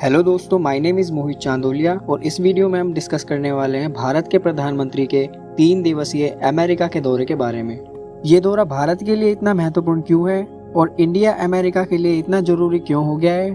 Hello दोस्तों, my name is मोहित चांदोलिया और इस वीडियो में हम डिस्कस करने वाले हैं भारत के प्रधानमंत्री के 3 दिवसीय अमेरिका के दौरे के बारे में। ये दौरा भारत के लिए इतना महत्वपूर्ण क्यों है और इंडिया अमेरिका के लिए इतना ज़रूरी क्यों हो गया है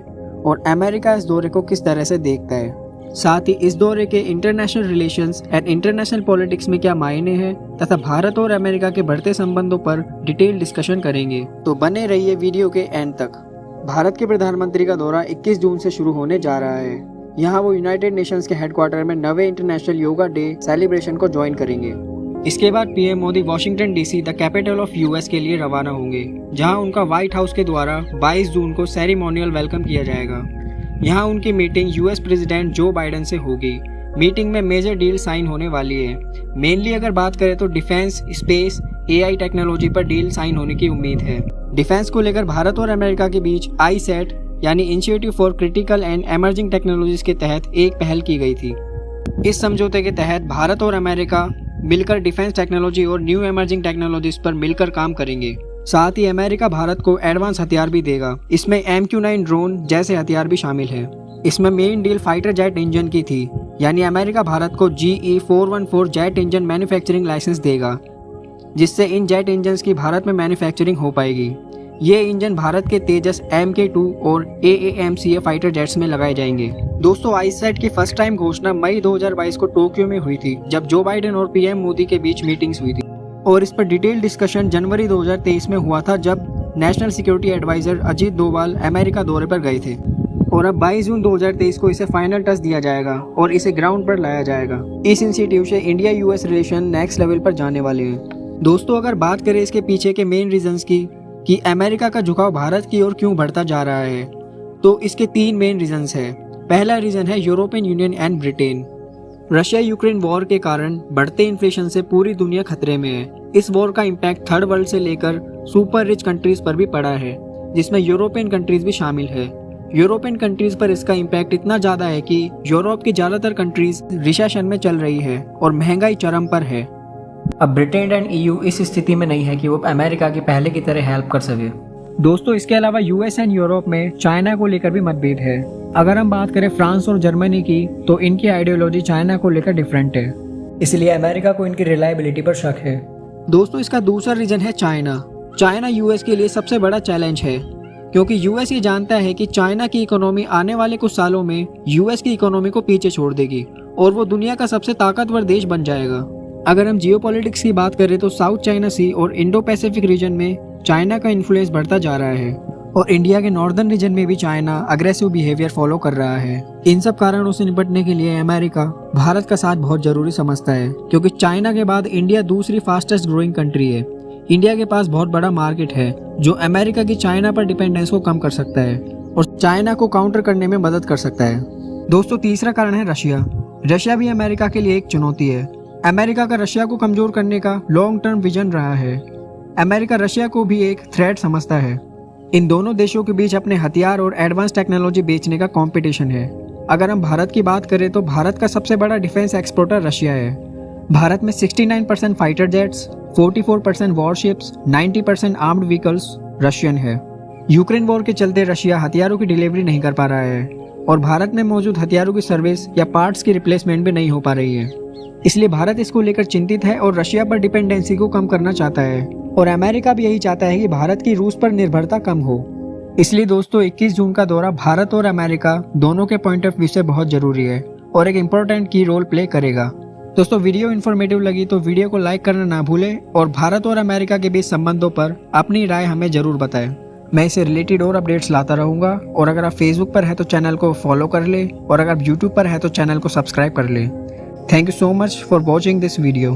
और अमेरिका इस दौरे को किस तरह से देखता है। साथ ही इस दौरे के international relations and international politics में क्या मायने हैं तथा भारत और अमेरिका के बढ़ते संबंधों पर डिटेल डिस्कशन करेंगे। तो बने रहिए वीडियो के एंड तक। भारत के प्रधानमंत्री का दौरा 21 जून से शुरू होने जा रहा है। यहाँ वो यूनाइटेड नेशंस के हेडक्वार्टर में 9वें इंटरनेशनल योगा डे सेलिब्रेशन को ज्वाइन करेंगे। इसके बाद PM Modi Washington DC the capital of US के लिए रवाना होंगे, जहां उनका व्हाइट हाउस के द्वारा 22 जून को सेरेमोनियल वेलकम किया जाएगा। यहाँ उनकी meeting US president Joe Biden से होगी। मीटिंग में मेजर डील साइन होने वाली है। मेनली अगर बात करें तो डिफेंस, स्पेस, एआई टेक्नोलॉजी पर डील साइन होने की उम्मीद है। डिफेंस को लेकर भारत और अमेरिका के बीच आईसेट यानी initiative for critical and emerging technologies के तहत एक पहल की गई थी। इस समझौते के तहत भारत और अमेरिका मिलकर डिफेंस टेक्नोलॉजी और न्यू एमर्जिंग टेक्नोलॉजीज पर मिलकर काम करेंगे। साथ ही अमेरिका भारत को एडवांस हथियार भी देगा। इसमें MQ-9 ड्रोन जैसे हथियार भी शामिल है। इसमें main deal fighter jet engine की थी, यानी अमेरिका भारत को GE-414 jet engine manufacturing licence देगा, जिससे इन जेट इंजन्स की भारत में मैन्युफैक्चरिंग हो पाएगी। ये इंजन भारत के तेजस MK2 और AAMCA फाइटर जेट्स में लगाए जाएंगे। दोस्तों, आईसेट की फर्स्ट टाइम घोषणा मई 2022 को टोक्यो में हुई थी, जब जो बाइडेन और पीएम मोदी के बीच मीटिंग्स हुई थी, और इस पर डिटेल डिस्कशन जनवरी 2023 में हुआ था, जब national security adviser Ajit Doval America दौरे पर गए थे। और अब 22 जून 2023 को इसे फाइनल टच दिया जाएगा और इसे ग्राउंड पर लाया जाएगा। इस इंस्टीट्यूट से India US relation next level पर जाने वाले हैं। दोस्तों, अगर बात करें इसके पीछे के मेन रीजंस की कि अमेरिका का झुकाव भारत की ओर क्यों बढ़ता जा रहा है, तो इसके 3 मेन रीजंस हैं। पहला रीजन है European union and Britain. Russia Ukraine war के कारण बढ़ते इन्फ्लेशन से पूरी दुनिया खतरे में है। इस वॉर का इम्पैक्ट थर्ड वर्ल्ड से लेकर सुपर रिच कंट्रीज पर भी पड़ा है, जिसमें यूरोपियन कंट्रीज भी शामिल है। यूरोपियन कंट्रीज पर इसका इम्पैक्ट इतना ज़्यादा है कि यूरोप की ज़्यादातर कंट्रीज रिसेशन में चल रही है और महंगाई चरम पर है। अब ब्रिटेन एंड EU इस स्थिति में नहीं है कि वो अमेरिका की पहले की तरह हेल्प कर सके। दोस्तों, इसके अलावा US एंड यूरोप में चाइना को लेकर भी मतभेद है। अगर हम बात करें फ्रांस और जर्मनी की, तो इनकी आइडियोलॉजी चाइना को लेकर डिफरेंट है, इसलिए अमेरिका को इनकी रिलायबिलिटी पर शक है। दोस्तों, इसका दूसरा रीजन है चाइना। चाइना US के लिए सबसे बड़ा चैलेंज है, क्योंकि US ये जानता है कि चाइना की इकोनॉमी आने वाले कुछ सालों में US की इकोनॉमी को पीछे छोड़ देगी और वो दुनिया का सबसे ताकतवर देश बन जाएगा। अगर हम जियोपॉलिटिक्स की बात करें तो साउथ चाइना सी और इंडो पैसिफिक रीजन में चाइना का इन्फ्लुएंस बढ़ता जा रहा है और इंडिया के नॉर्दर्न रीजन में भी चाइना अग्रेसिव बिहेवियर फॉलो कर रहा है। इन सब कारणों से निपटने के लिए अमेरिका भारत का साथ बहुत जरूरी समझता है, क्योंकि चाइना के बाद इंडिया दूसरी फास्टेस्ट ग्रोइंग कंट्री है। इंडिया के पास बहुत बड़ा मार्केट है, जो अमेरिका की चाइना पर डिपेंडेंस को कम कर सकता है और चाइना को काउंटर करने में मदद कर सकता है। दोस्तों, तीसरा कारण है रशिया। रशिया भी अमेरिका के लिए एक चुनौती है। अमेरिका का रशिया को कमजोर करने का लॉन्ग टर्म विजन रहा है। अमेरिका रशिया को भी एक थ्रेट समझता है। इन दोनों देशों के बीच अपने हथियार और एडवांस टेक्नोलॉजी बेचने का कंपटीशन है। अगर हम भारत की बात करें तो भारत का सबसे बड़ा डिफेंस एक्सपोर्टर रशिया है। भारत में 69% fighter jets, 44% warships, 90% armed vehicles Russian है। यूक्रेन वॉर के चलते रशिया हथियारों की डिलीवरी नहीं कर पा रहा है और भारत में मौजूद हथियारों की सर्विस या पार्ट्स की रिप्लेसमेंट भी नहीं हो पा रही है। इसलिए भारत इसको लेकर चिंतित है और रशिया पर डिपेंडेंसी को कम करना चाहता है, और अमेरिका भी यही चाहता है कि भारत की रूस पर निर्भरता कम हो। इसलिए दोस्तों, 21 जून का दौरा भारत और अमेरिका दोनों के पॉइंट ऑफ व्यू से बहुत जरूरी है और एक इम्पोर्टेंट की रोल प्ले करेगा। दोस्तों, वीडियो इन्फॉर्मेटिव लगी तो वीडियो को लाइक करना ना भूलें और भारत और अमेरिका के बीच संबंधों पर अपनी राय हमें जरूर बताएं। मैं इससे रिलेटेड और अपडेट्स लाता रहूँगा। और अगर आप फेसबुक पर है तो चैनल को फॉलो कर ले, और अगर आप यूट्यूब पर है तो चैनल को सब्सक्राइब कर ले। Thank you so much for watching this video.